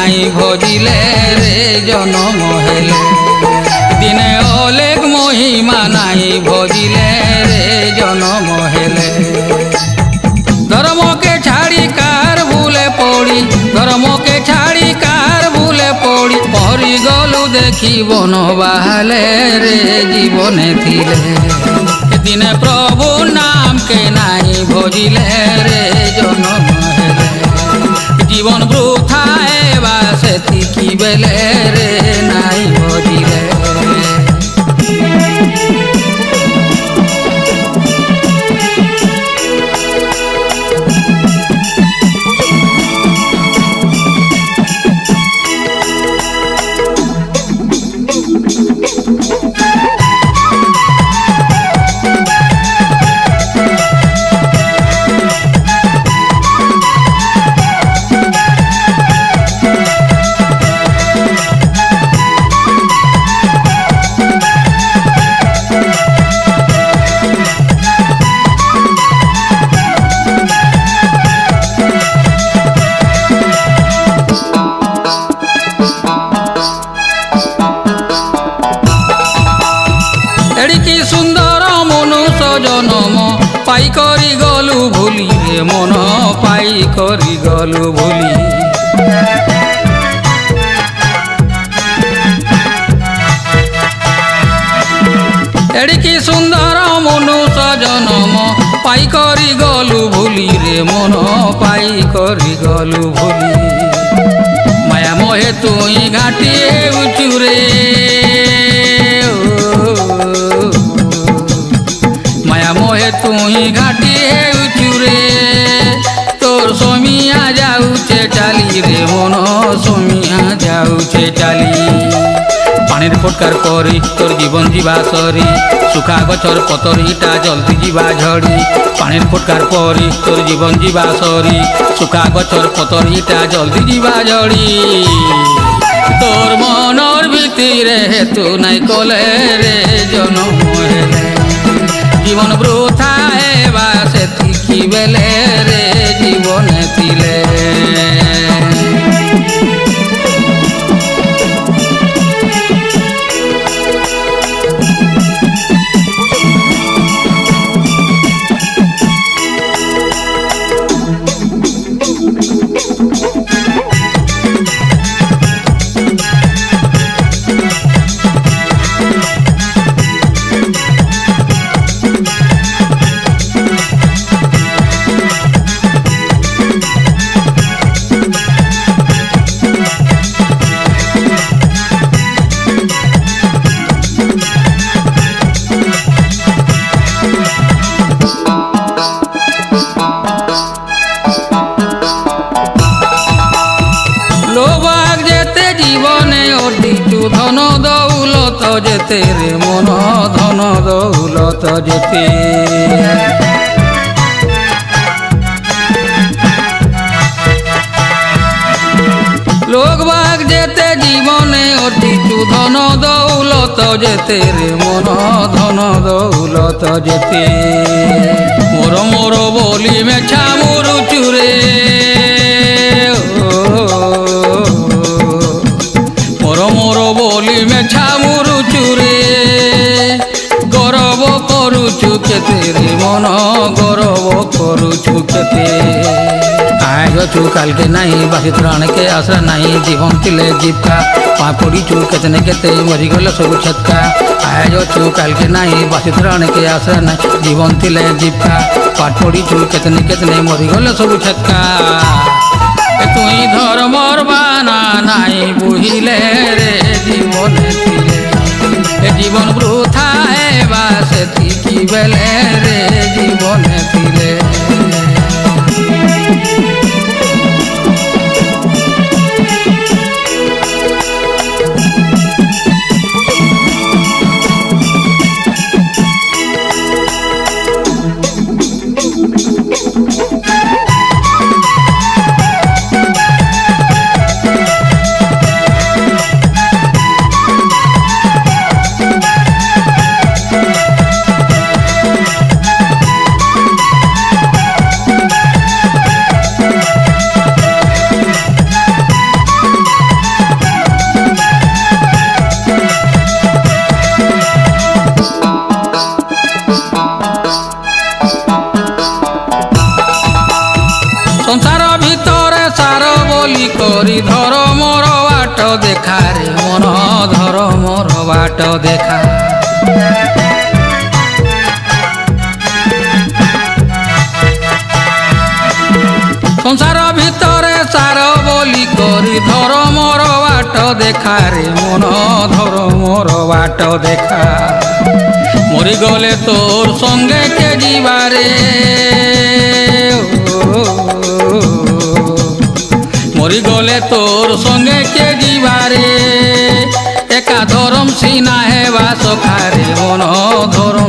नाई भजिले रे जन्म हेले दिने अलेख महिमा नाई भजिले रे जन्म हेले धर्म के छाड़ी कार भूले पड़ी धर्म के छाड़ी कार भूले पड़ी पहरी गलु देखी बन बाहले रे जीवने थिले दिने प्रभु नाम के नाई भजिले रे जन्म हेले जीवन वृथा एवा सेतिकी बेले रे नाई भजिले एड़िकी सुंदर मनुष्य जन्म पाई करी गलु भूली रे मन पाई करी गलु भूली एड़िकी सुंदर मनुष्य जन्म पाई करी गलु भूली रे मन पाई करी गलु भूली माया मोहे तुई घाटिए उचुरे माया मोहे तुई घाटिए उचुरे तोर सोमिया जाऊचे चाली रे मन सोमिया जाऊचे चाली पानी फटकार परी तोर जीवन जीवा सरी सुखा गछर पतरीटा जल्दी जीवा झड़ी पानी फटकार परी तोर जीवन जीवा सरी सुखा गछर पतरीटा जल्दी जीवा झड़ी तोर मनर भितरे तू नाई कले रे जन्म हेले जीवन वृथा एवा सेतिकी बेले रे जीवन थिले लोभाग जेते जीवने अर्दिचु धन दौलत जेते रे मन धन दौलत जेते लोभाग जेते जीवने अर्दिचु धन दौलत जेते रे मन धन दौलत जेते मोर मोर बोली में छामुरु चुरे मोर बोली में छामुरु चुरे गौरव करुचु केते रे मन गौरव करुचु केते आज छु काल के नहीं बासी त्राण के आसरा नहीं जीवन थिले जीवका पा पड़ीचु केतने केते मरीगल सब छतका आज छु काल के नहीं बासी त्राण के आसरा नहीं जीवन थिले जीवका पाठ पड़ीचु केतने केतने मरीगल सब छतका तुई धर्मर बाना नाई बुहिले रे जीवन थिले जीवन वृथा एवा सेतिकी बेले रे जीवन थिले বলি করি ধর মোর বাট দেখা রে মন ধর মোর বাট দেখা। সংসার ভিতরে সার বলি করি ধর মোর বাট দেখা রে মন ধর মোর বাট দেখা। মরি গলে তোর সঙ্গে কে ଯିବାରେ মরি গলে তোর সঙ্গে কে ଯିବାରେ একা ধরম সিনা হেবা সখারে মন ধরম।